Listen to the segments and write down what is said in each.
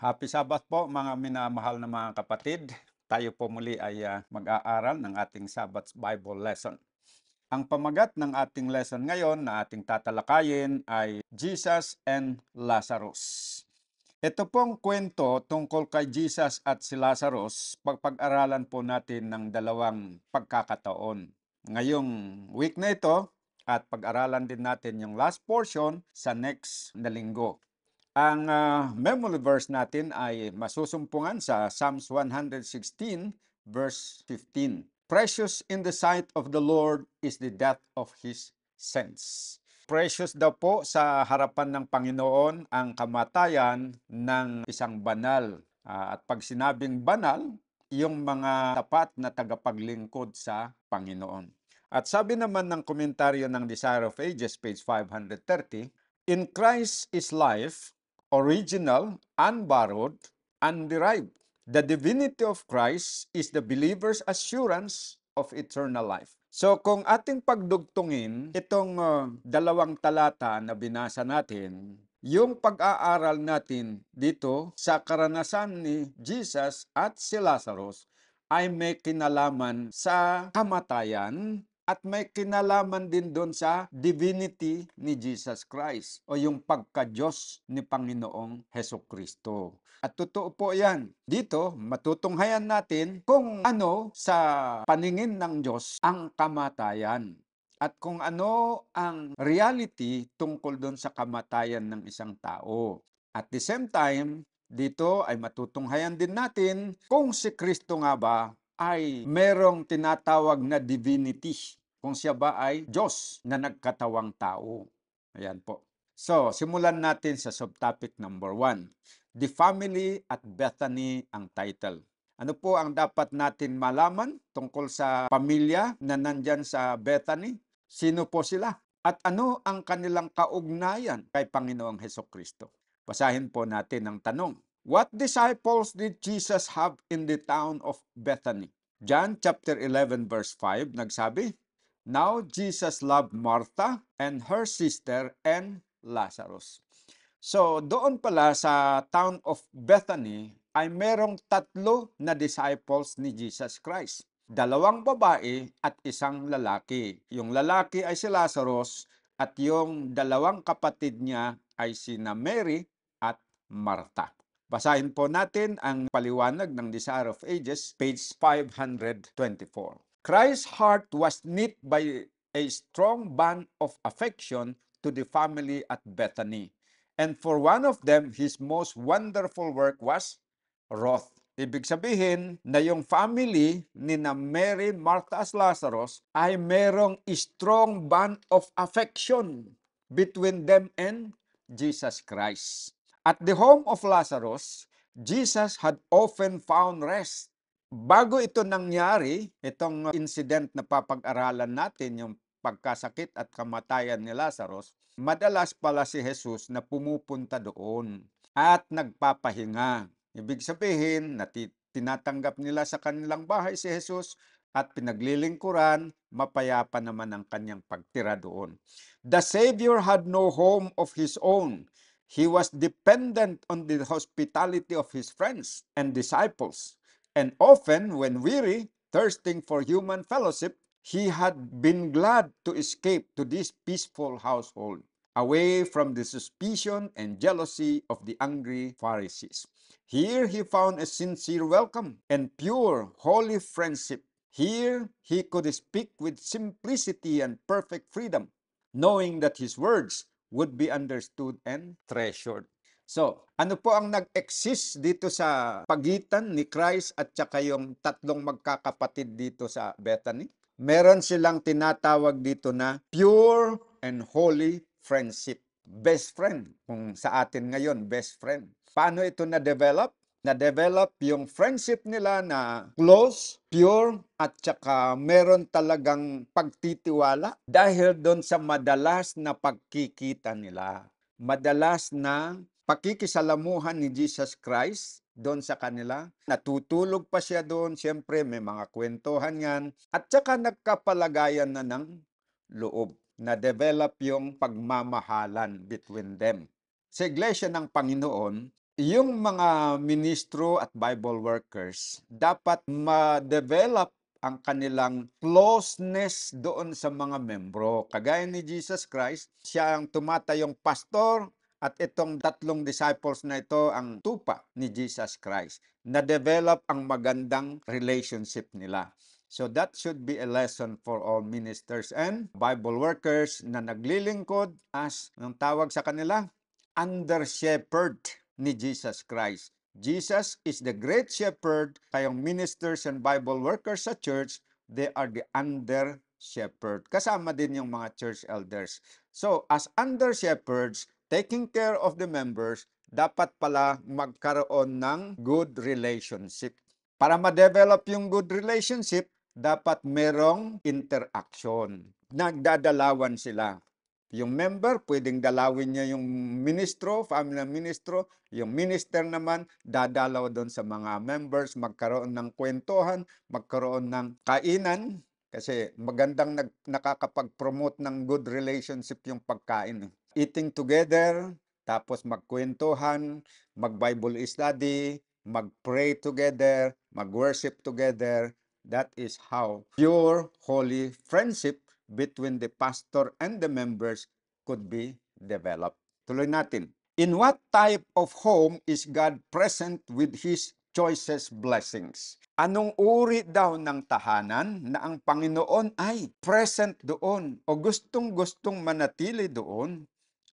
Happy Sabbath po mga minamahal na mga kapatid. Tayo po muli ay mag-aaral ng ating Sabbath Bible lesson. Ang pamagat ng ating lesson ngayon na ating tatalakayin ay Jesus and Lazarus. Ito pong kwento tungkol kay Jesus at si Lazarus, pag-aralan po natin ng dalawang pagkakataon. Ngayong week na ito at pag-aralan din natin yung last portion sa next na linggo. Ang memory verse natin ay masusumpungan sa Psalms 116 verse 15. Precious in the sight of the Lord is the death of his saints. Precious daw po sa harapan ng Panginoon ang kamatayan ng isang banal. At pag sinabing banal, yung mga tapat na tagapaglingkod sa Panginoon. At sabi naman ng komentaryo ng Desire of Ages, page 530, in Christ is life, original, unborrowed, underived. The divinity of Christ is the believer's assurance of eternal life. So kung ating pagdugtungin itong dalawang talata na binasa natin, yung pag-aaral natin dito sa karanasan ni Jesus at si Lazarus ay may kinalaman sa kamatayan at may kinalaman din doon sa divinity ni Jesus Christ o yung pagka-Diyos ni Panginoong Hesukristo. At totoo po yan. Dito, matutunghayan natin kung ano sa paningin ng Diyos ang kamatayan. At kung ano ang reality tungkol doon sa kamatayan ng isang tao. At the same time, dito ay matutunghayan din natin kung si Kristo nga ba ay merong tinatawag na divinity, kung siya ba ay Diyos na nagkatawang tao. Ayan po. So, simulan natin sa subtopic number 1. The Family at Bethany ang title. Ano po ang dapat natin malaman tungkol sa pamilya na nandyan sa Bethany? Sino po sila? At ano ang kanilang kaugnayan kay Panginoong Hesukristo? Basahin po natin ang tanong. What disciples did Jesus have in the town of Bethany? John chapter 11 verse 5 nagsabi, Now Jesus loved Martha and her sister and Lazarus. So doon pala sa town of Bethany ay merong tatlo na disciples ni Jesus Christ. Dalawang babae at isang lalaki. Yung lalaki ay si Lazarus at yung dalawang kapatid niya ay sina Mary at Martha. Basahin po natin ang paliwanag ng Desire of Ages, page 524. Christ's heart was knit by a strong bond of affection to the family at Bethany. And for one of them, his most wonderful work was wrath. Ibig sabihin na yung family ni na Mary, Martha as Lazarus ay merong strong bond of affection between them and Jesus Christ. At the home of Lazarus, Jesus had often found rest. Bago ito nangyari, itong incident na papag-aralan natin, yung pagkasakit at kamatayan ni Lazarus, madalas pala si Jesus na pumupunta doon at nagpapahinga. Ibig sabihin na tinatanggap nila sa kanilang bahay si Jesus at pinaglilingkuran, mapayapa naman ang kanyang pagtira doon. The Savior had no home of his own. He was dependent on the hospitality of his friends and disciples. And often, when weary, thirsting for human fellowship, he had been glad to escape to this peaceful household, away from the suspicion and jealousy of the angry Pharisees. Here he found a sincere welcome and pure, holy friendship. Here he could speak with simplicity and perfect freedom, knowing that his words would be understood and treasured. So, ano po ang nag-exist dito sa pagitan ni Christ at saka yung tatlong magkakapatid dito sa Bethany? Meron silang tinatawag dito na pure and holy friendship. Best friend. Kung sa atin ngayon, best friend. Paano ito na-develop? Na-develop yung friendship nila na close, pure, at saka meron talagang pagtitiwala dahil doon sa madalas na pagkikita nila. Madalas na pakikisalamuhan ni Jesus Christ doon sa kanila. Natutulog pa siya doon, siyempre may mga kwentuhan yan. At saka nagkapalagayan na ng loob. Na-develop yung pagmamahalan between them. Sa Iglesia ng Panginoon, Yung mga ministro at Bible workers, dapat ma-develop ang kanilang closeness doon sa mga membro. Kagaya ni Jesus Christ, siya ang tumatayong pastor at itong tatlong disciples na ito ang tupa ni Jesus Christ. Na-develop ang magandang relationship nila. So that should be a lesson for all ministers and Bible workers na naglilingkod as, anong tawag sa kanila? Under shepherd ni Jesus Christ. Jesus is the great shepherd, kayong ministers and Bible workers sa church, they are the under shepherd. Kasama din yung mga church elders. So, as under shepherds, taking care of the members, dapat pala magkaroon ng good relationship. Para ma-develop yung good relationship, dapat merong interaction. Nagdadalawan sila. Yung member, pwedeng dalawin niya yung ministro, family ministro. Yung minister naman, dadalaw doon sa mga members, magkaroon ng kwentuhan, magkaroon ng kainan. Kasi magandang nakakapag-promote ng good relationship yung pagkain. Eating together, tapos magkwentuhan, mag-Bible study, mag-pray together, mag-worship together. That is how pure, holy friendship between the pastor and the members could be developed. Tuloy natin. In what type of home is God present with His choicest blessings? Anong uri daw ng tahanan na ang Panginoon ay present doon o gustong-gustong manatili doon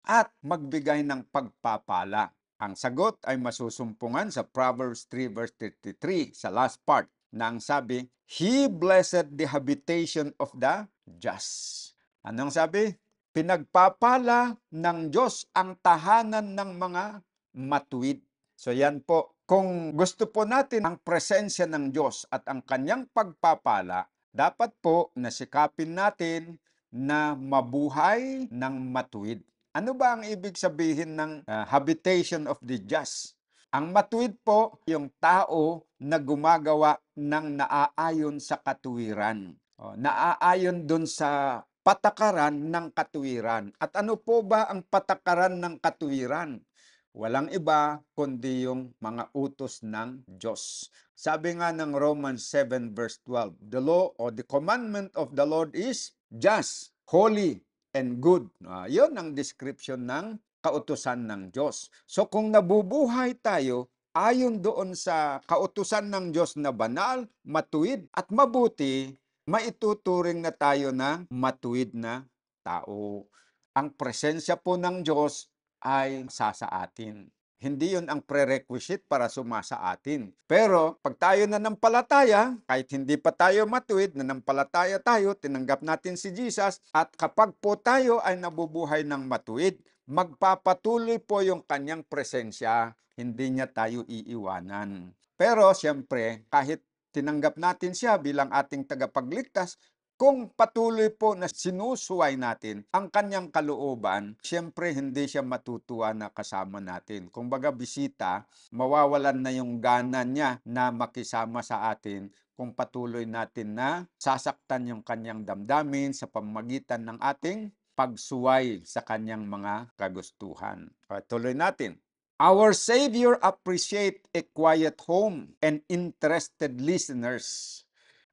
at magbigay ng pagpapala? Ang sagot ay masusumpungan sa Proverbs 3 verse 33 sa last part na ang sabi, He blessed the habitation of the just. Anong sabi? Pinagpapala ng Diyos ang tahanan ng mga matuwid. So yan po, kung gusto po natin ang presensya ng Diyos at ang kanyang pagpapala, dapat po nasikapin natin na mabuhay ng matuwid. Ano ba ang ibig sabihin ng habitation of the just? Ang matuwid po, yung tao na gumagawa ng naaayon sa katuwiran. Naaayon dun sa patakaran ng katuwiran. At ano po ba ang patakaran ng katuwiran? Walang iba kundi yung mga utos ng Diyos. Sabi nga ng Romans 7 verse 12, the law or the commandment of the Lord is just, holy, and good. Yun ang description ng kautusan ng Diyos. So kung nabubuhay tayo ayon doon sa kautusan ng Diyos na banal, matuwid at mabuti, maituturing na tayo na matuwid na tao. Ang presensya po ng Diyos ay sa atin. Hindi yun ang prerequisite para sumasa atin. Pero pag tayo nanampalataya, kahit hindi pa tayo matuwid, nanampalataya tayo, tinanggap natin si Jesus, at kapag po tayo ay nabubuhay ng matuwid, magpapatuloy po yung kanyang presensya, hindi niya tayo iiwanan. Pero siyempre, kahit tinanggap natin siya bilang ating tagapagligtas, kung patuloy po na sinusuway natin ang kanyang kalooban, siyempre hindi siya matutuwa na kasama natin. Kung baga bisita, mawawalan na yung gana niya na makisama sa atin kung patuloy natin na sasaktan yung kanyang damdamin sa pamamagitan ng ating pagsuway sa kanyang mga kagustuhan. Tuloy natin. Our Savior appreciate a quiet home and interested listeners.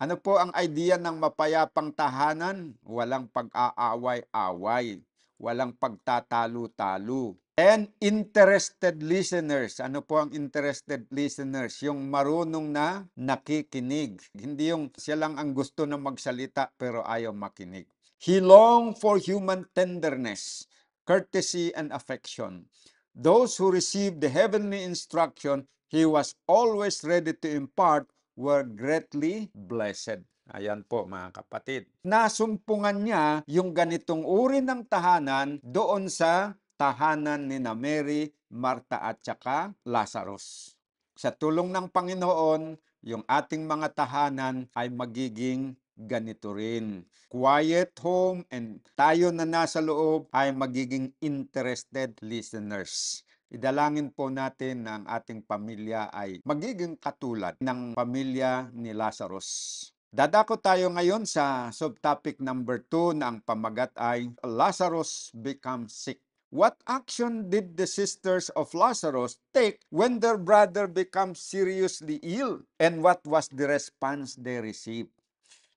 Ano po ang idea ng mapayapang tahanan? Walang pag-aaway-away, walang pagtatalo-talo. And interested listeners. Ano po ang interested listeners? Yung marunong na nakikinig. Hindi yung siya lang ang gusto na magsalita pero ayaw makinig. He longed for human tenderness, courtesy, and affection. Those who received the heavenly instruction, he was always ready to impart were greatly blessed. Ayan po mga kapatid. Nasumpungan niya yung ganitong uri ng tahanan doon sa tahanan ni na Mary, Marta at saka Lazarus. Sa tulong ng Panginoon, yung ating mga tahanan ay magiging ganito rin. Quiet home and tayo na nasa loob ay magiging interested listeners. Idalangin po natin na ang ating pamilya ay magiging katulad ng pamilya ni Lazarus. Dadako tayo ngayon sa subtopic number 2 na ang pamagat ay Lazarus becomes sick. What action did the sisters of Lazarus take when their brother became seriously ill? And what was the response they received?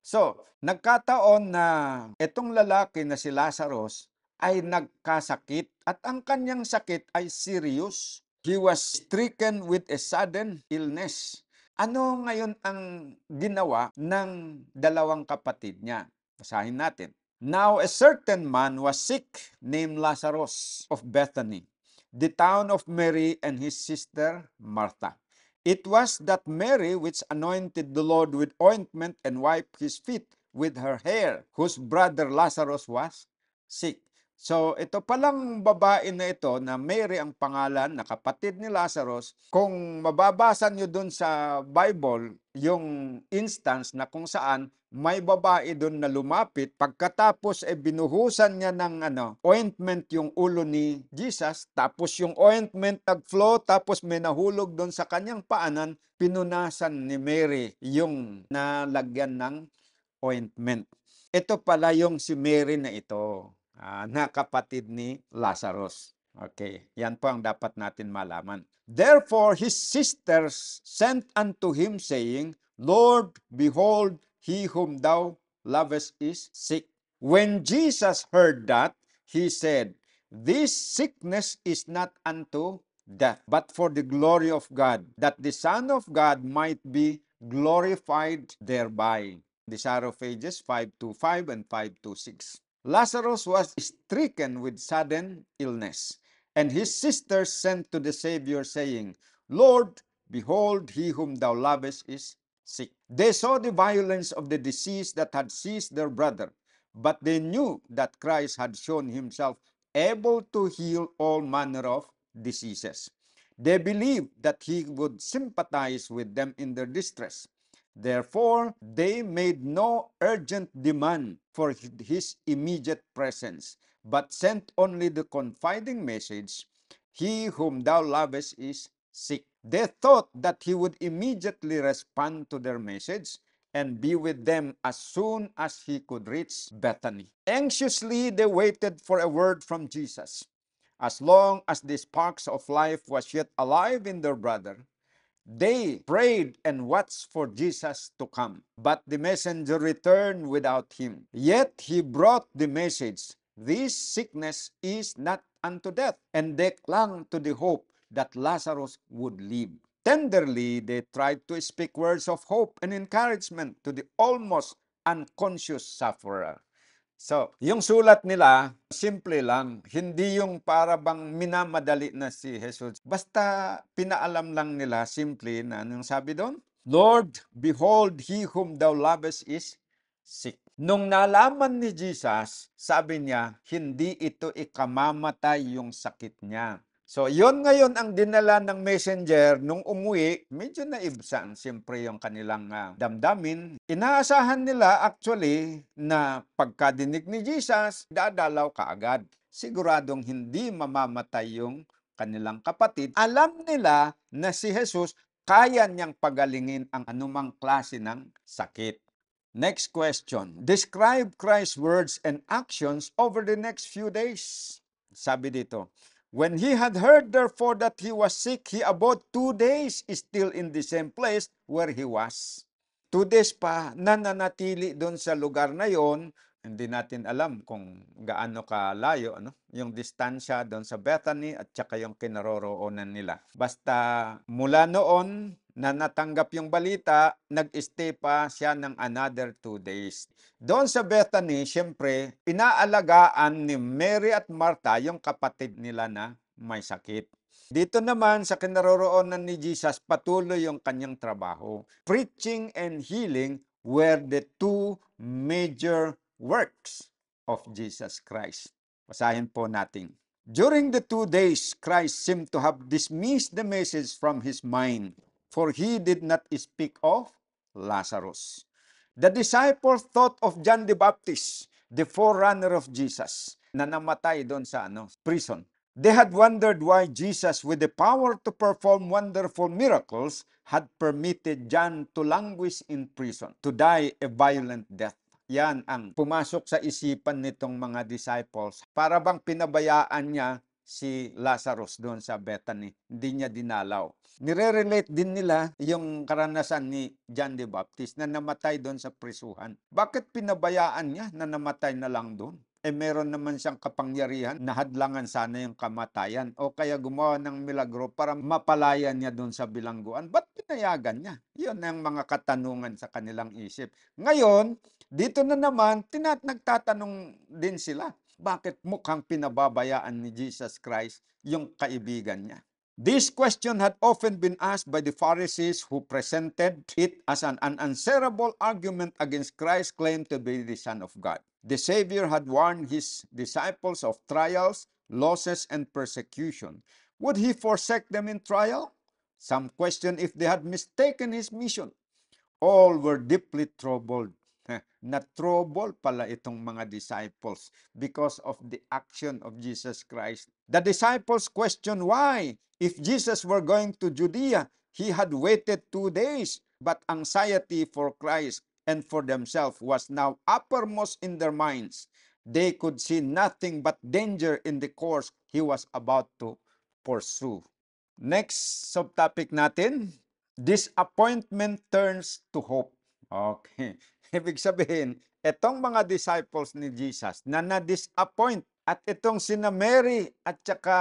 So, nagkataon na itong lalaki na si Lazarus ay nagkasakit at ang kanyang sakit ay serious. He was stricken with a sudden illness. Ano ngayon ang ginawa ng dalawang kapatid niya? Basahin natin. Now a certain man was sick named Lazarus of Bethany, the town of Mary and his sister Martha. It was that Mary which anointed the Lord with ointment and wiped his feet with her hair, whose brother Lazarus was sick. So, ito palang babae na ito na Mary ang pangalan, na kapatid ni Lazarus, kung mababasa nyo dun sa Bible, yung instance na kung saan may babae dun na lumapit, pagkatapos binuhusan niya ng ointment yung ulo ni Jesus, tapos yung ointment nag-flow, tapos may nahulog dun sa kanyang paanan, pinunasan ni Mary yung nalagyan ng ointment. Ito pala yung si Mary na ito, na kapatid ni Lazarus. Okay, yan po ang dapat natin malaman. Therefore, his sisters sent unto him, saying, Lord, behold, he whom thou lovest is sick. When Jesus heard that, he said, This sickness is not unto death, but for the glory of God, that the Son of God might be glorified thereby. These are of ages 5:5 and 5:6. Lazarus was stricken with sudden illness, and his sisters sent to the Savior, saying, Lord, behold, he whom thou lovest is sick. They saw the violence of the disease that had seized their brother, but they knew that Christ had shown himself able to heal all manner of diseases. They believed that he would sympathize with them in their distress. Therefore, they made no urgent demand for his immediate presence, but sent only the confiding message, He whom thou lovest is sick. They thought that he would immediately respond to their message and be with them as soon as he could reach Bethany. Anxiously, they waited for a word from Jesus. As long as the sparks of life was yet alive in their brother, they prayed and watched for Jesus to come. But the messenger returned without him. Yet he brought the message, This sickness is not unto death. And they clung to the hope that Lazarus would live. Tenderly, they tried to speak words of hope and encouragement to the almost unconscious sufferer. So, yung sulat nila, simple lang. Hindi yung para bang minamadali na si Jesus. Basta pinaalam lang nila, simple na anong sabi doon? Lord, behold, he whom thou lovest is sick. Nung nalaman ni Jesus, sabi niya, hindi ito ikamamatay yung sakit niya. So, yon ngayon ang dinala ng messenger nung umuwi, medyo naibsan siyempre yung kanilang damdamin. Inaasahan nila actually na pagkadinig ni Jesus, dadalaw kaagad. Siguradong hindi mamamatay yung kanilang kapatid. Alam nila na si Jesus kaya niyang pagalingin ang anumang klase ng sakit. Next question. Describe Christ's words and actions over the next few days. Sabi dito, when he had heard therefore that he was sick, he abode 2 days still in the same place where he was. 2 days pa nananatili doon sa lugar na yon. Hindi natin alam kung gaano kalayo, yung distansya doon sa Bethany at saka yung kinaroroonan nila. Basta mula noon na natanggap yung balita, nag-stay pa siya ng another 2 days. Doon sa Bethany, siyempre, inaalagaan ni Mary at Martha yung kapatid nila na may sakit. Dito naman sa kinaroroonan ni Jesus, patuloy yung kanyang trabaho. Preaching and healing were the two major works of Jesus Christ. Basahin po natin. During the 2 days, Christ seemed to have dismissed the message from his mind, for he did not speak of Lazarus. The disciples thought of John the Baptist, the forerunner of Jesus, na namatay doon sa prison. They had wondered why Jesus, with the power to perform wonderful miracles, had permitted John to languish in prison, to die a violent death. Yan ang pumasok sa isipan nitong mga disciples. Para bang pinabayaan niya si Lazarus doon sa Bethany. Hindi niya dinalaw. Nire-relate din nila yung karanasan ni John the Baptist na namatay doon sa prisuhan. Bakit pinabayaan niya na namatay na lang doon? Meron naman siyang kapangyarihan na hadlangan sana yung kamatayan o kaya gumawa ng milagro para mapalaya niya doon sa bilangguan. Ba't pinayagan niya? Yun ang mga katanungan sa kanilang isip. Ngayon, dito na naman, nagtatanong din sila, bakit mukhang pinababayaan ni Jesus Christ yung kaibigan niya? This question had often been asked by the Pharisees who presented it as an unanswerable argument against Christ's claim to be the Son of God. The Savior had warned his disciples of trials, losses, and persecution. Would he forsake them in trial? Some questioned if they had mistaken his mission. All were deeply troubled. Na-trouble pala itong mga disciples because of the action of Jesus Christ. The disciples questioned why. If Jesus were going to Judea, he had waited 2 days. But anxiety for Christ and for themselves was now uppermost in their minds. They could see nothing but danger in the course he was about to pursue. Next subtopic natin, disappointment turns to hope. Okay. Ibig sabihin, itong mga disciples ni Jesus na na-disappoint at itong sina Mary at saka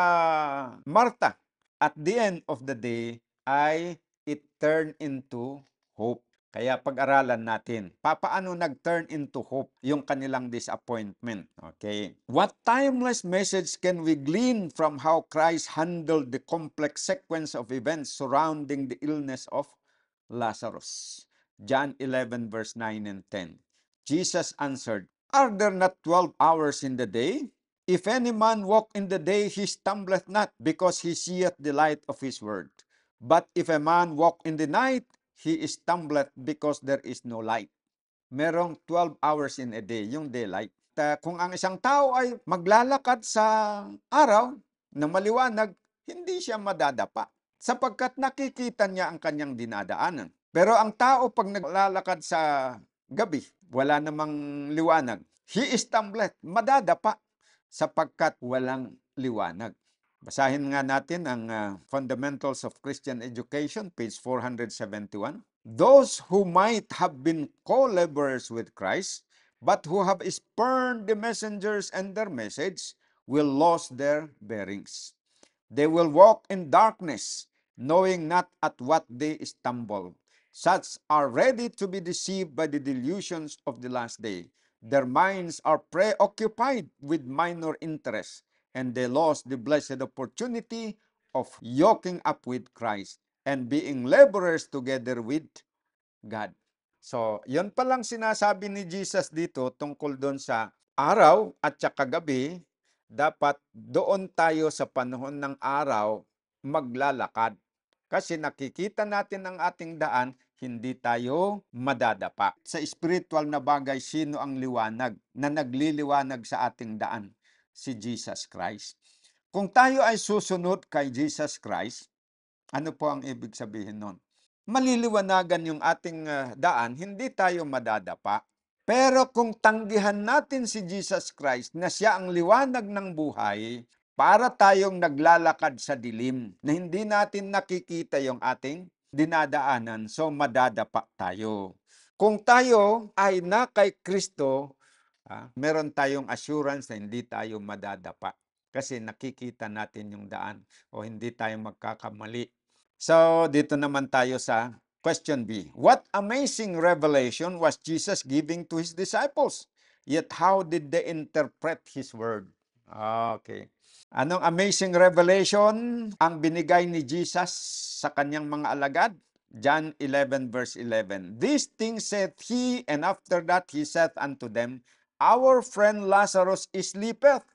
Martha, at the end of the day ay it turned into hope. Kaya pag-aralan natin, paano nag-turn into hope yung kanilang disappointment. Okay. What timeless message can we glean from how Christ handled the complex sequence of events surrounding the illness of Lazarus? John 11 verse 9 and 10. Jesus answered, "Are there not 12 hours in the day? If any man walk in the day, he stumbleth not, because he seeth the light of his word. But if a man walk in the night, he stumbleth because there is no light." Merong 12 hours in a day, yung daylight. Kung ang isang tao ay maglalakad sa araw na maliwanag, hindi siya madadapa sapagkat nakikita niya ang kanyang dinadaanan. Pero ang tao pag naglalakad sa gabi, wala namang liwanag, he stumbleth, madadapa sapagkat walang liwanag. Basahin nga natin ang Fundamentals of Christian Education, page 471. Those who might have been co-laborers with Christ, but who have spurned the messengers and their message, will lose their bearings. They will walk in darkness, knowing not at what they stumble. Such are ready to be deceived by the delusions of the last day. Their minds are preoccupied with minor interests, and they lost the blessed opportunity of yoking up with Christ and being laborers together with God. So, yun palang sinasabi ni Jesus dito tungkol doon sa araw at saka gabi, dapat doon tayo sa panahon ng araw maglalakad. Kasi nakikita natin ang ating daan, hindi tayo madadapa. Sa spiritual na bagay, sino ang liwanag na nagliliwanag sa ating daan? Si Jesus Christ. Kung tayo ay susunod kay Jesus Christ, ano po ang ibig sabihin nun? Maliliwanagan yung ating daan, hindi tayo madadapa. Pero kung tanggihan natin si Jesus Christ na siya ang liwanag ng buhay, para tayong naglalakad sa dilim na hindi natin nakikita yung ating dinadaanan, so madadapa tayo. Kung tayo ay na kay Kristo, meron tayong assurance na hindi tayo madadapa kasi nakikita natin yung daan o hindi tayo magkakamali. So, dito naman tayo sa question B. What amazing revelation was Jesus giving to his disciples? Yet how did they interpret his word? Okay. Anong amazing revelation ang binigay ni Jesus sa kanyang mga alagad? John 11 verse 11. These things saith he, and after that he saith unto them, Our friend Lazarus sleepeth,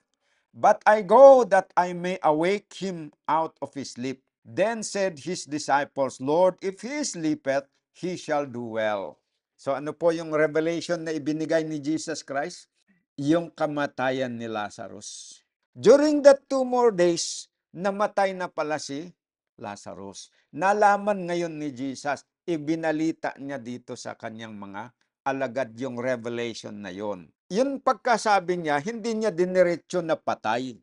but I go that I may awake him out of his sleep. Then said his disciples, Lord, if he sleepeth, he shall do well. So ano po yung revelation na ibinigay ni Jesus Christ? Yung kamatayan ni Lazarus. During that 2 more days, namatay na pala si Lazarus. Nalaman ngayon ni Jesus, ibinalita niya dito sa kanyang mga alagad yung revelation na yon. Yung pagkasabi niya, hindi niya diniretso na patay.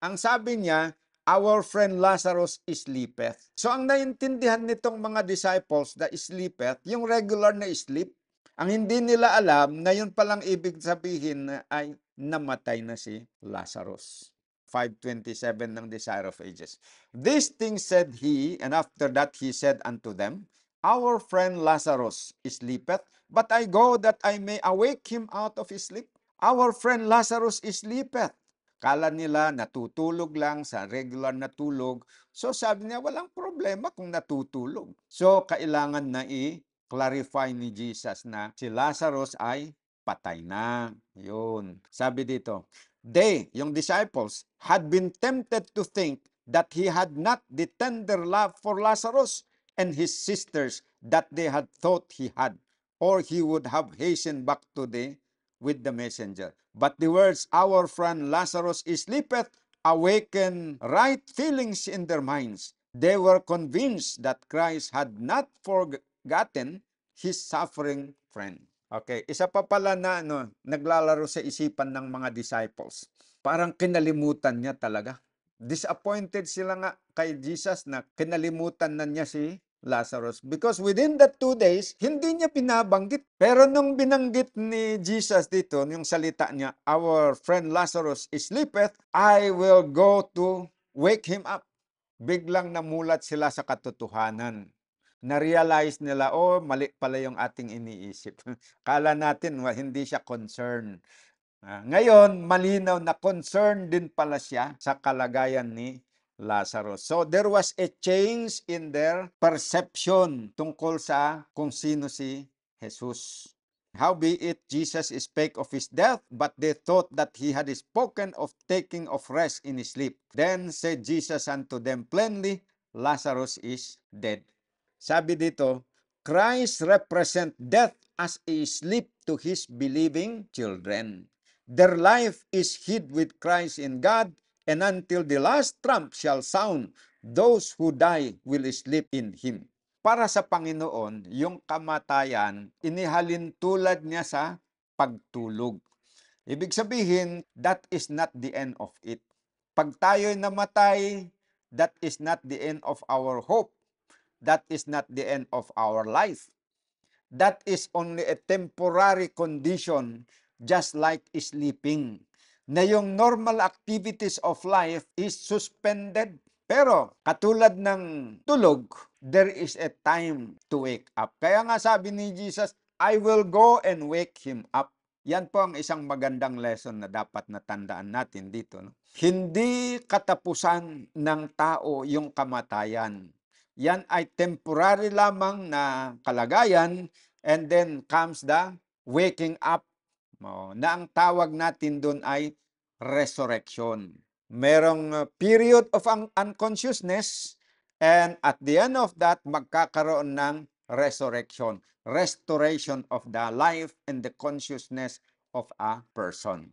Ang sabi niya, our friend Lazarus sleepeth. So ang naintindihan nitong mga disciples na sleepeth, yung regular na sleep. Ang hindi nila alam na yun palang ibig sabihin na ay namatay na si Lazarus. 5:27 ng Desire of Ages. These things said he, and after that he said unto them, our friend Lazarus sleepeth, but I go that I may awake him out of his sleep. Our friend Lazarus sleepeth. Kala nila natutulog lang sa regular na tulog. So sabi niya, walang problema kung natutulog. So kailangan na i-clarify ni Jesus na si Lazarus ay patay na. Yun. Sabi dito, they, yung disciples, had been tempted to think that he had not the tender love for Lazarus and his sisters that they had thought he had, or he would have hastened back to with the messenger. But the words, our friend Lazarus sleepeth, awaken right feelings in their minds. They were convinced that Christ had not forgotten his suffering friend. Okay, isa pa pala na naglalaro sa isipan ng mga disciples. Parang kinalimutan niya talaga. Disappointed sila nga kay Jesus na kinalimutan na niya si Lazarus. Because within that 2 days, hindi niya binabanggit. Pero nung binanggit ni Jesus dito, yung salita niya, our friend Lazarus sleepeth, I will go to wake him up. Biglang namulat sila sa katotohanan. Na-realize nila, oh, mali pala yung ating iniisip. Kala natin, hindi siya concerned. Ngayon, malinaw na concerned din pala siya sa kalagayan ni Lazarus. So there was a change in their perception tungkol sa kung sino si Jesus. Howbeit Jesus spake of his death, but they thought that he had spoken of taking of rest in his sleep. Then said Jesus unto them plainly, Lazarus is dead. Sabi dito, Christ represent death as a sleep to his believing children. Their life is hid with Christ in God, and until the last trump shall sound, those who die will sleep in Him. Para sa Panginoon, yung kamatayan, inihalin tulad niya sa pagtulog. Ibig sabihin, that is not the end of it. Pag tayo'y namatay, that is not the end of our hope. That is not the end of our life. That is only a temporary condition, just like sleeping. Na yung normal activities of life is suspended. Pero katulad ng tulog, there is a time to wake up. Kaya nga sabi ni Jesus, I will go and wake him up. Yan po ang isang magandang lesson na dapat natandaan natin dito. No? Hindi katapusan ng tao yung kamatayan. Yan ay temporary lamang na kalagayan, and then comes the waking up, na ang tawag natin doon ay resurrection. Merong period of unconsciousness, and at the end of that, magkakaroon ng resurrection, restoration of the life and the consciousness of a person.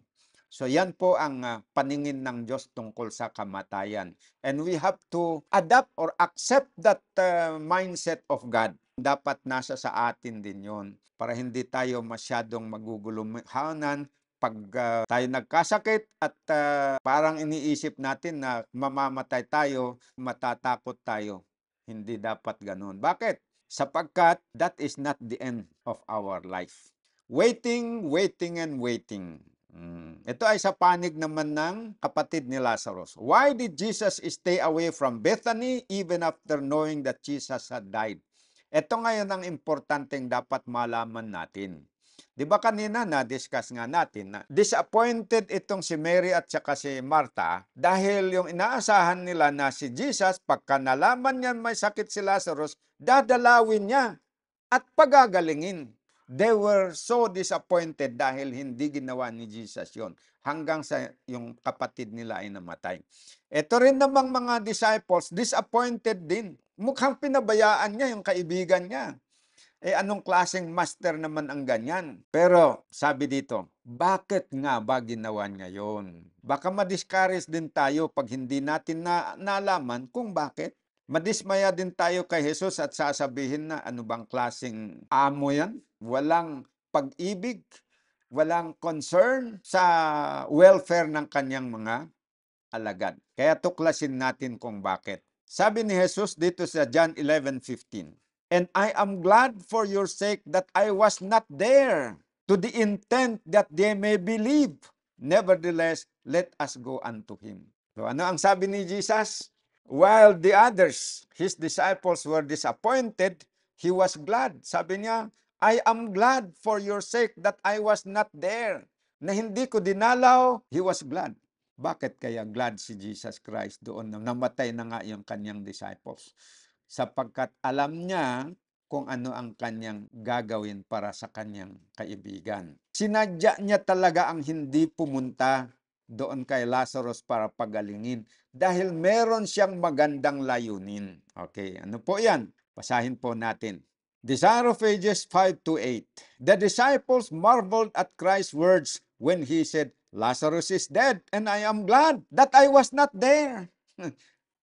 So yan po ang paningin ng Diyos tungkol sa kamatayan. And we have to adapt or accept that mindset of God. Dapat nasa sa atin din yon para hindi tayo masyadong maguguluhanan pag tayo nagkasakit at parang iniisip natin na mamamatay tayo, matatakot tayo. Hindi dapat ganun. Bakit? Sapagkat that is not the end of our life. Waiting, waiting, and waiting. Ito ay sa panig naman ng kapatid ni Lazarus. Why did Jesus stay away from Bethany even after knowing that Jesus had died? Ito ngayon ang importanteng dapat malaman natin. Di ba kanina na-discuss nga natin na disappointed itong si Mary at saka si Martha dahil yung inaasahan nila na si Jesus, pagka nalaman niya may sakit si Lazarus, dadalawin niya at pagagalingin. They were so disappointed dahil hindi ginawa ni Jesus yon hanggang sa yung kapatid nila ay namatay. Ito rin namang mga disciples, disappointed din. Mukhang pinabayaan niya yung kaibigan niya. Anong klaseng master naman ang ganyan? Pero sabi dito, bakit nga ba ginawa niya yon? Baka ma-discourage din tayo pag hindi natin nalaman kung bakit. Madismaya din tayo kay Jesus at sasabihin na ano bang klaseng amo yan? Walang pag-ibig, walang concern sa welfare ng kanyang mga alagad. Kaya tuklasin natin kung bakit. Sabi ni Jesus dito sa John 11:15, "And I am glad for your sake that I was not there, to the intent that they may believe. Nevertheless, let us go unto him." So ano ang sabi ni Jesus? While the others, his disciples, were disappointed, he was glad. Sabi niya, I am glad for your sake that I was not there. Na hindi ko dinalaw, he was glad. Bakit kaya glad si Jesus Christ doon na namatay na nga yung kanyang disciples? Sapagkat alam niya kung ano ang kanyang gagawin para sa kanyang kaibigan. Sinadya niya talaga ang hindi pumunta doon kay Lazarus para pagalingin dahil meron siyang magandang layunin. Okay, ano po yan? Basahin po natin. Desire of Ages 5-8. The disciples marveled at Christ's words when he said, Lazarus is dead, and I am glad that I was not there.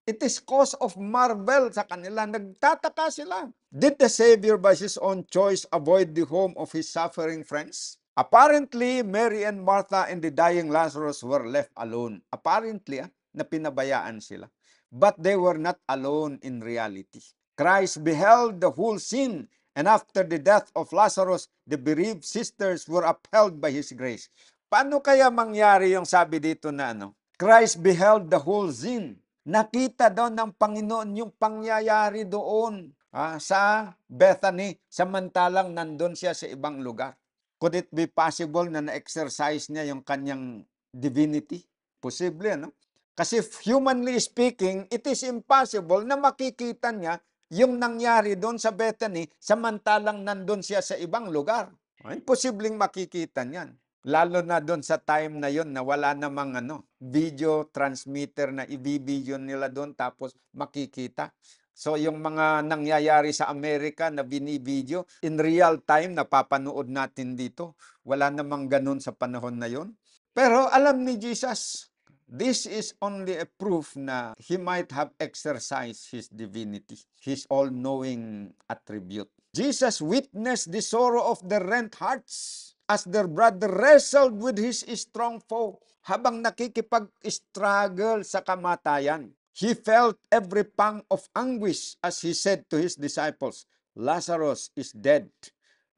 It is cause of marvel sa kanila. Nagtataka sila. Did the Savior by his own choice avoid the home of his suffering friends? Apparently, Mary and Martha and the dying Lazarus were left alone. Apparently, na pinabayaan sila. But they were not alone in reality. Christ beheld the whole scene, and after the death of Lazarus, the bereaved sisters were upheld by His grace. Paano kaya mangyari yung sabi dito na Christ beheld the whole scene. Nakita daw ng Panginoon yung pangyayari doon sa Bethany, samantalang nandun siya sa ibang lugar. Could it be possible na na-exercise niya yung kanyang divinity? Posible, no? Kasi humanly speaking, it is impossible na makikita niya yung nangyari doon sa Bethany samantalang nandun siya sa ibang lugar. Imposibleng makikita niyan. Lalo na doon sa time na yon na wala namang video transmitter na i-video nila doon tapos makikita. So yung mga nangyayari sa Amerika na bini-video, in real time napapanood natin dito. Wala namang ganun sa panahon na yon. Pero alam ni Jesus, this is only a proof na he might have exercised his divinity, his all-knowing attribute. Jesus witnessed the sorrow of their rent hearts as their brother wrestled with his strong foe habang nakikipag-struggle sa kamatayan. He felt every pang of anguish as he said to his disciples, Lazarus is dead.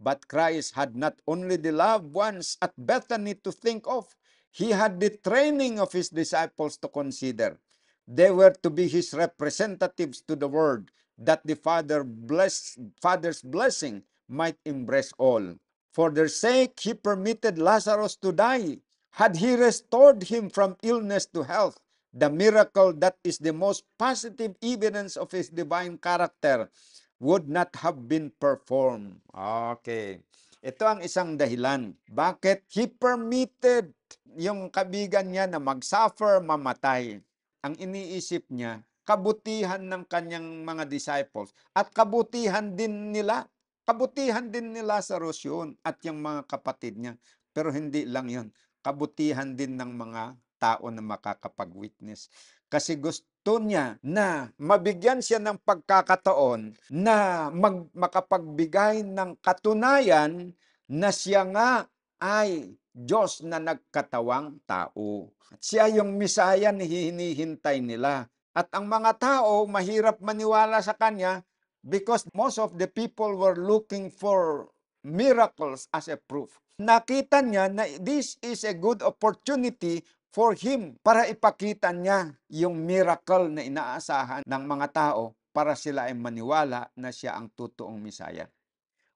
But Christ had not only the loved ones at Bethany to think of, he had the training of his disciples to consider. They were to be his representatives to the world, that the Father's blessing might embrace all. For their sake, he permitted Lazarus to die. Had he restored him from illness to health, the miracle that is the most positive evidence of his divine character would not have been performed. Okay. Ito ang isang dahilan. Bakit he permitted yung kabigan niya na mag-suffer, mamatay? Ang iniisip niya, kabutihan ng kanyang mga disciples at kabutihan din nila. Kabutihan din ni Lazarus yun at yung mga kapatid niya. Pero hindi lang yun. Kabutihan din ng mga tao na makakapag-witness. Kasi gusto niya na mabigyan siya ng pagkakataon na makapagbigay ng katunayan na siya nga ay Diyos na nagkatawang tao. At siya yung Misaya na hinihintay nila. At ang mga tao mahirap maniwala sa kanya because most of the people were looking for miracles as a proof. Nakita niya na this is a good opportunity for him para ipakita niya yung miracle na inaasahan ng mga tao para sila ay maniwala na siya ang totoong Misaya.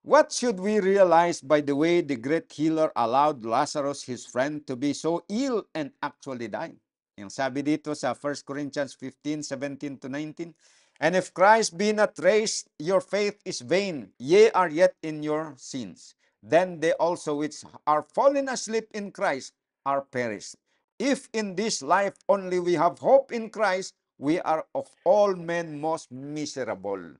What should we realize by the way the great healer allowed Lazarus, his friend, to be so ill and actually die? Yung sabi dito sa 1 Corinthians 15:17-19, and if Christ be not raised, your faith is vain, ye are yet in your sins. Then they also which are fallen asleep in Christ are perished. If in this life only we have hope in Christ, we are of all men most miserable.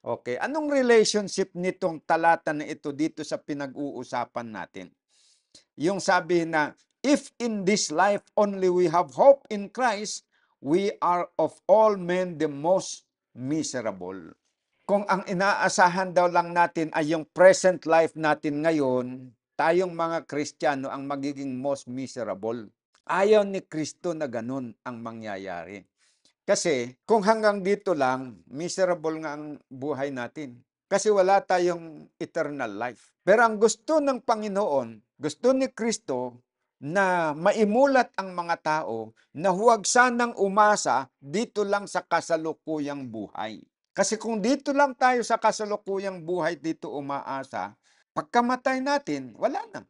Okay, anong relationship nitong talata na ito dito sa pinag-uusapan natin? Yung sabi na, if in this life only we have hope in Christ, we are of all men the most miserable. Kung ang inaasahan daw lang natin ay yung present life natin ngayon, tayong mga Kristiyano ang magiging most miserable. Ayaw ni Kristo na ganun ang mangyayari. Kasi kung hanggang dito lang, miserable nga ang buhay natin. Kasi wala tayong eternal life. Pero ang gusto ng Panginoon, gusto ni Kristo na maimulat ang mga tao na huwag sanang umasa dito lang sa kasalukuyang buhay. Kasi kung dito lang tayo sa kasalukuyang buhay dito umaasa, pagkamatay natin, wala na.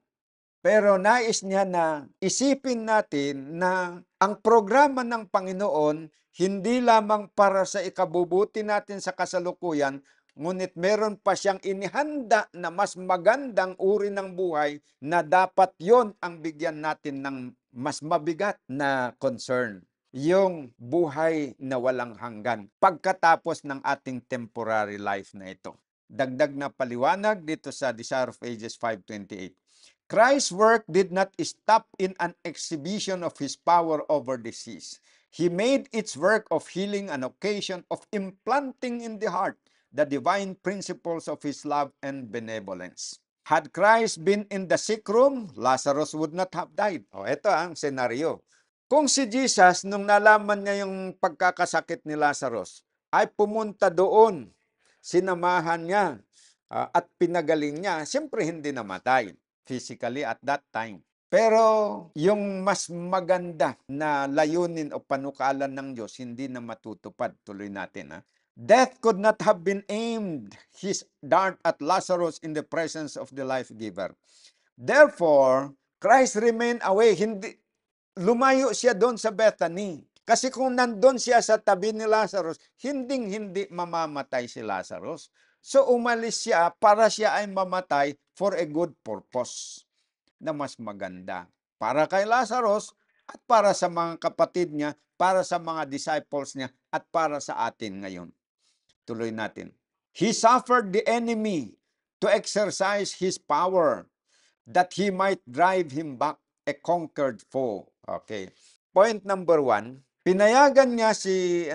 Pero nais niya na isipin natin na ang programa ng Panginoon hindi lamang para sa ikabubuti natin sa kasalukuyan, ngunit meron pa siyang inihanda na mas magandang uri ng buhay na dapat yon ang bigyan natin ng mas mabigat na concern. Yung buhay na walang hanggan pagkatapos ng ating temporary life na ito. Dagdag na paliwanag dito sa Desire of Ages 5:28. Christ's work did not stop in an exhibition of his power over disease. He made its work of healing an occasion of implanting in the heart the divine principles of his love and benevolence. Had Christ been in the sick room, Lazarus would not have died. Ito ang senaryo. Kung si Jesus, nung nalaman niya yung pagkakasakit ni Lazarus, ay pumunta doon, sinamahan niya, at pinagaling niya, siyempre hindi namatay physically at that time. Pero yung mas maganda na layunin o panukalan ng Diyos, hindi na matutupad. Tuloy natin. Death could not have been aimed his dart at Lazarus in the presence of the life giver. Therefore, Christ remained away. Lumayo siya doon sa Bethany. Kasi kung nandun siya sa tabi ni Lazarus, hindi mamamatay si Lazarus. So umalis siya para siya ay mamatay for a good purpose na mas maganda. Para kay Lazarus at para sa mga kapatid niya, para sa mga disciples niya at para sa atin ngayon. Tuloy natin. He suffered the enemy to exercise his power that he might drive him back a conquered foe. Okay. Point number 1, pinayagan niya si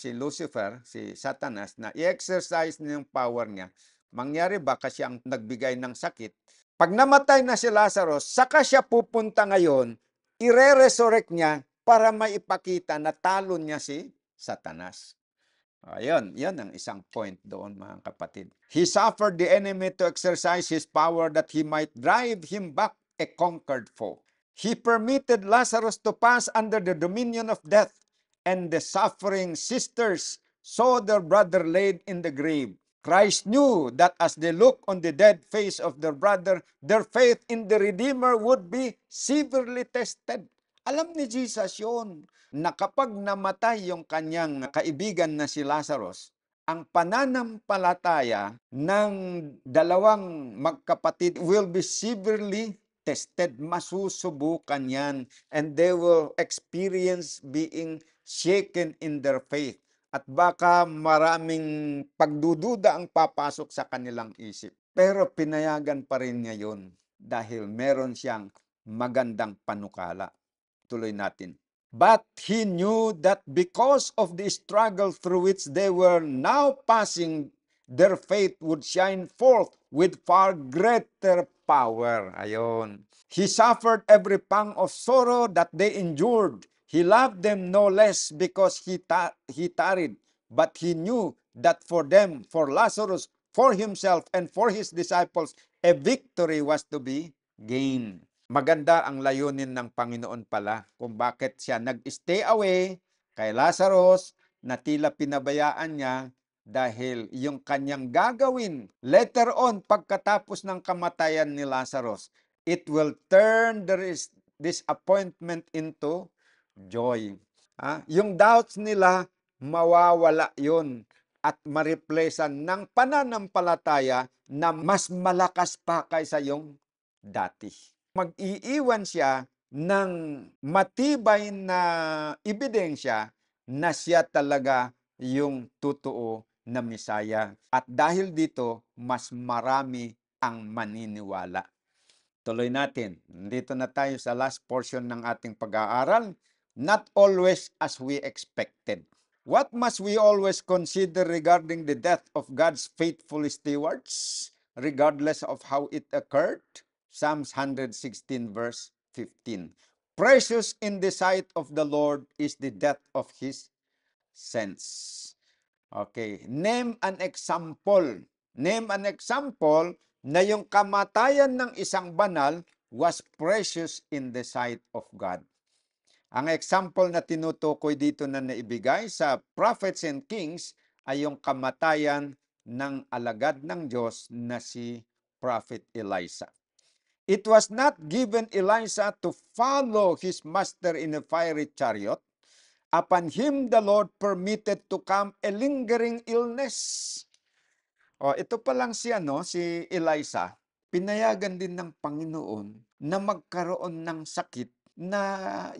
Lucifer, si Satanas na i-exercise niya yung power niya. Mangyari ba kasi ang nagbigay ng sakit? Pag namatay na si Lazarus, saka siya pupunta ngayon, ire-resurrect niya para maipakita na talo niya si Satanas. Ayun, yan ang isang point doon mga kapatid. He suffered the enemy to exercise his power that he might drive him back a conquered foe. He permitted Lazarus to pass under the dominion of death, and the suffering sisters saw their brother laid in the grave. Christ knew that as they looked on the dead face of their brother, their faith in the Redeemer would be severely tested. Alam ni Jesus yun, na kapag namatay yung kanyang kaibigan na si Lazarus, ang pananampalataya ng dalawang magkapatid will be severely tested. Masusubukan yan. And they will experience being shaken in their faith. At baka maraming pagdududa ang papasok sa kanilang isip. Pero pinayagan pa rin niya yun dahil meron siyang magandang panukala. Tuloy natin. But he knew that because of the struggle through which they were now passing, their faith would shine forth with far greater power. Ayon. He suffered every pang of sorrow that they endured. He loved them no less because he tarried, but he knew that for them, for Lazarus, for himself, and for his disciples, a victory was to be gained. Maganda ang layunin ng Panginoon pala kung bakit siya nag-stay away kay Lazarus na tila pinabayaan niya dahil yung kanyang gagawin later on pagkatapos ng kamatayan ni Lazarus, it will turn the disappointment into joy. Yung doubts nila, mawawala yun at ma-replacean ng pananampalataya na mas malakas pa kaysa yung dati. Mag-iiwan siya ng matibay na ebidensya na siya talaga yung totoo na Misaya. At dahil dito, mas marami ang maniniwala. Tuloy natin. Dito na tayo sa last portion ng ating pag-aaral. Not always as we expected. What must we always consider regarding the death of God's faithful stewards, regardless of how it occurred? Psalms 116 verse 15. Precious in the sight of the Lord is the death of his saints. Okay, name an example. Name an example na yung kamatayan ng isang banal was precious in the sight of God. Ang example na tinutukoy dito na naibigay sa Prophets and Kings ay yung kamatayan ng alagad ng Diyos na si Prophet Elisha. It was not given Elisha to follow his master in a fiery chariot. Upon him the Lord permitted to come a lingering illness. Ito pa lang si Elisha, pinayagan din ng Panginoon na magkaroon ng sakit na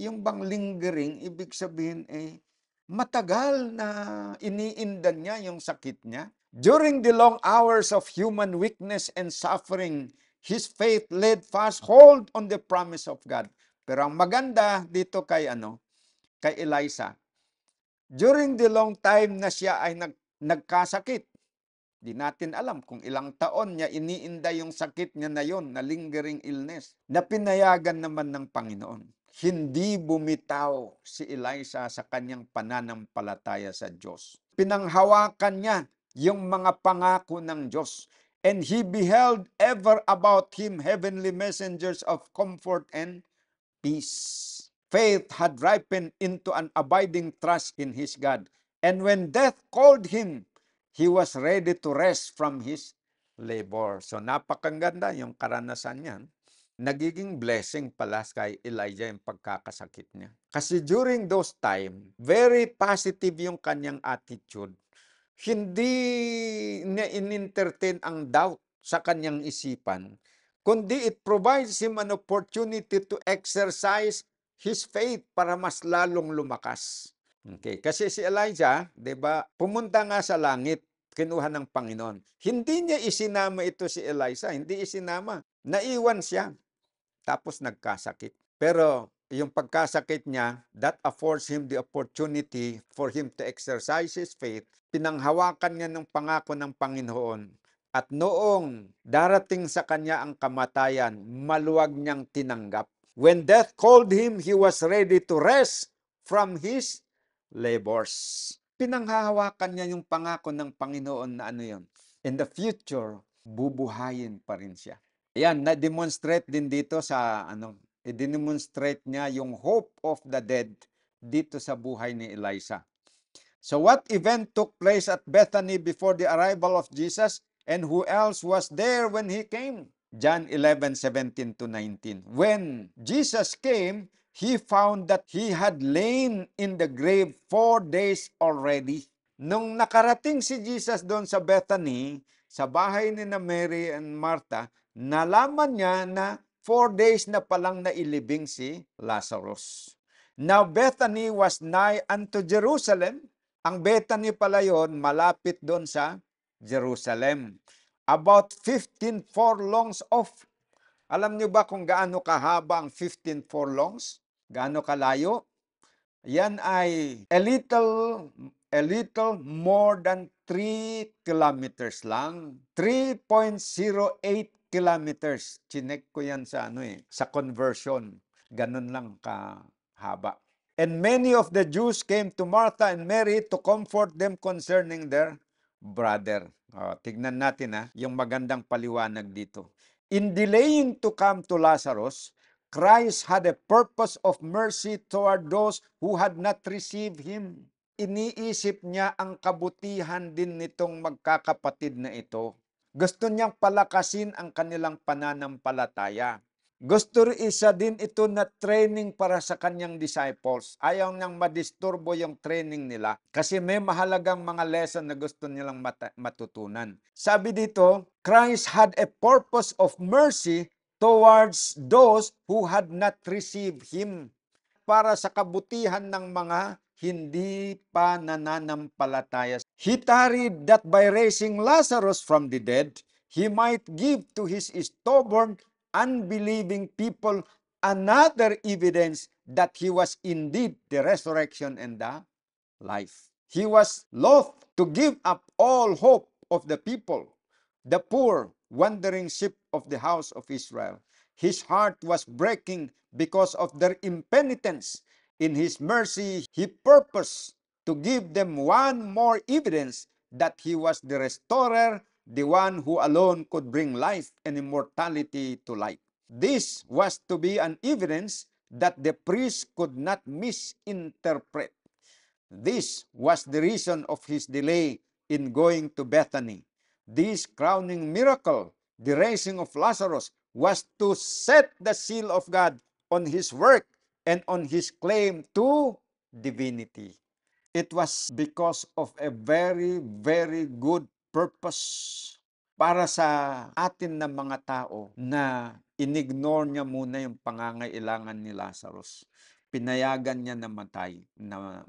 yung bang lingering, ibig sabihin matagal na iniindan niya yung sakit niya. During the long hours of human weakness and suffering, his faith laid fast hold on the promise of God. Pero ang maganda dito kay Elisha, during the long time na siya ay nagkasakit, di natin alam kung ilang taon niya iniinda yung sakit niya na yon, na lingering illness, na pinayagan naman ng Panginoon. Hindi bumitaw si Elisha sa kanyang pananampalataya sa Diyos. Pinanghawakan niya yung mga pangako ng Diyos. And he beheld ever about him heavenly messengers of comfort and peace. Faith had ripened into an abiding trust in his God. And when death called him, he was ready to rest from his labor. So napakaganda yung karanasan niya. Nagiging blessing pala kay Elijah yung pagkakasakit niya. Kasi during those time, very positive yung kanyang attitude. Hindi niya in-entertain ang doubt sa kanyang isipan, kundi it provides him an opportunity to exercise his faith para mas lalong lumakas. Okay, kasi si Elijah, 'di ba, pumunta nga sa langit, kinuha ng Panginoon. Hindi niya isinama ito si Elisha, hindi isinama. Naiwan siya. Tapos nagkasakit. Pero yung pagkasakit niya, that affords him the opportunity for him to exercise his faith. Pinanghawakan niya ng pangako ng Panginoon. At noong darating sa kanya ang kamatayan, maluwag niyang tinanggap. When death called him, he was ready to rest from his labors. Pinanghahawakan niya yung pangako ng Panginoon na yun. In the future, bubuhayin pa rin siya. Yan, na-demonstrate din dito sa i-demonstrate niya yung hope of the dead dito sa buhay ni Elisha. So what event took place at Bethany before the arrival of Jesus, and who else was there when he came? John 11:17 to 19. When Jesus came, he found that he had lain in the grave 4 days already. Nung nakarating si Jesus doon sa Bethany, sa bahay ni na Mary and Martha, nalaman niya na 4 days na palang nailibing si Lazarus. Now Bethany was nigh unto Jerusalem. Ang Bethany pala yon, malapit doon sa Jerusalem. About 15 furlongs off. Alam niyo ba kung gaano kahaba ang 15 furlongs? Gaano kalayo? Yan ay a little more than 3 kilometers lang. 3.08 kilometers. Chinek ko yan sa sa conversion. Ganun lang kahaba. And many of the Jews came to Martha and Mary to comfort them concerning their brother. Tignan natin yung magandang paliwanag dito. In delaying to come to Lazarus, Christ had a purpose of mercy toward those who had not received Him. Iniisip niya ang kabutihan din nitong magkakapatid na ito. Gusto niyang palakasin ang kanilang pananampalataya. Gusto isa din ito na training para sa kanyang disciples. Ayaw niyang madisturbo yung training nila kasi may mahalagang mga lesson na gusto nilang matutunan. Sabi dito, Christ had a purpose of mercy towards those who had not received Him. Para sa kabutihan ng mga hindi pa nananampalataya. He tarried that by raising Lazarus from the dead, He might give to His stubborn, unbelieving people another evidence that He was indeed the resurrection and the life. He was loath to give up all hope of the people, the poor, wandering sheep of the house of Israel. His heart was breaking because of their impenitence. In his mercy, he purposed to give them one more evidence that he was the restorer, the one who alone could bring life and immortality to light. This was to be an evidence that the priest could not misinterpret. This was the reason of his delay in going to Bethany. This crowning miracle, the raising of Lazarus, was to set the seal of God on his work and on his claim to divinity. It was because of a very, very good purpose para sa atin na mga tao na inignore niya muna yung pangangailangan ni Lazarus. Pinayagan niya na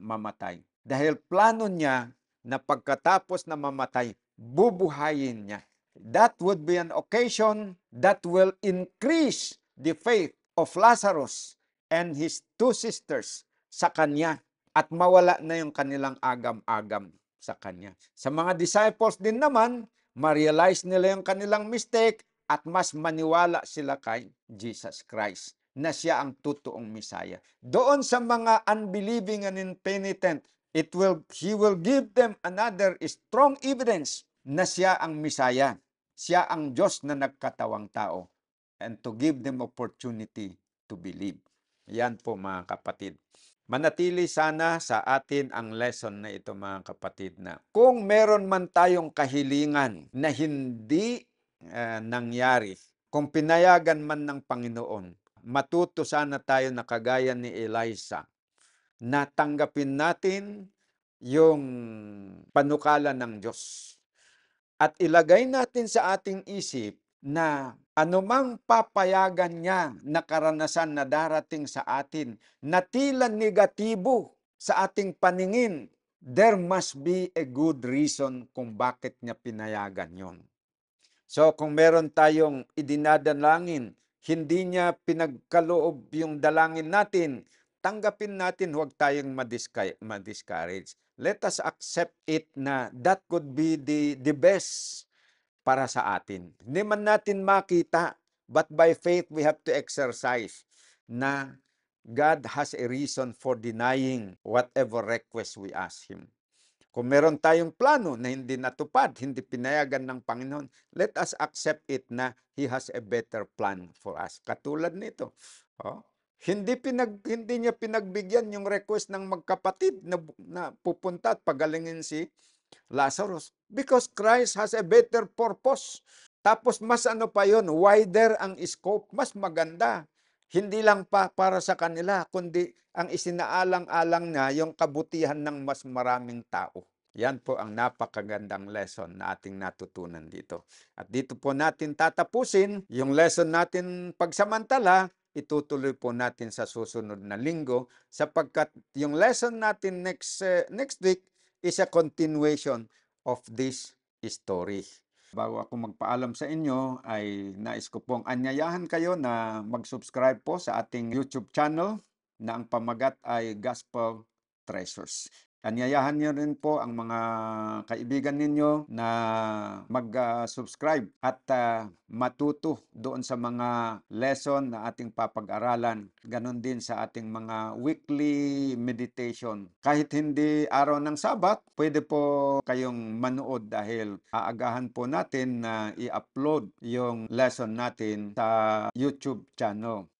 mamatay. Dahil plano niya na pagkatapos na mamatay, bubuhayin niya. That would be an occasion that will increase the faith of Lazarus and his two sisters sa kanya at mawala na yung kanilang agam-agam sa kanya. Sa mga disciples din naman, ma-realize nila yung kanilang mistake at mas maniwala sila kay Jesus Christ na siya ang totoong Messiah. Doon sa mga unbelieving and impenitent, he will give them another strong evidence na siya ang Messiah. Siya ang Diyos na nagkatawang tao, and to give them opportunity to believe. Yan po mga kapatid. Manatili sana sa atin ang lesson na ito mga kapatid, na kung meron man tayong kahilingan na hindi nangyari, kung pinayagan man ng Panginoon, matuto sana tayo na kagaya ni Eliza, na tanggapin natin yung panukala ng Diyos. At ilagay natin sa ating isip na anumang papayagan niya na karanasan na darating sa atin na tila negatibo sa ating paningin, there must be a good reason kung bakit niya pinayagan yon. So kung meron tayong idinadalangin, hindi niya pinagkaloob yung dalangin natin, tanggapin natin, huwag tayong ma-discourage. Let us accept it na that could be the best para sa atin. Hindi man natin makita, but by faith we have to exercise na God has a reason for denying whatever request we ask Him. Kung meron tayong plano na hindi natupad, hindi pinayagan ng Panginoon, let us accept it na He has a better plan for us. Katulad nito, hindi niya pinagbigyan yung request ng magkapatid na pupunta at pagalingin si Lazarus because Christ has a better purpose. Tapos mas pa yon, wider ang scope, mas maganda. Hindi lang para sa kanila, kundi ang isinaalang-alang na yung kabutihan ng mas maraming tao. Yan po ang napakagandang lesson na ating natutunan dito. At dito po natin tatapusin yung lesson natin pagsamantala. Itutuloy po natin sa susunod na linggo sapagkat yung lesson natin next week is a continuation of this story. Bago ako magpaalam sa inyo, ay nais ko pong anyayahan kayo na mag-subscribe po sa ating YouTube channel na ang pamagat ay Gospel Treasures. Anyayahan niyo rin po ang mga kaibigan ninyo na mag-subscribe at matuto doon sa mga lesson na ating papag-aralan. Ganon din sa ating mga weekly meditation. Kahit hindi araw ng Sabat, pwede po kayong manood dahil aagahan po natin na i-upload yung lesson natin sa YouTube channel.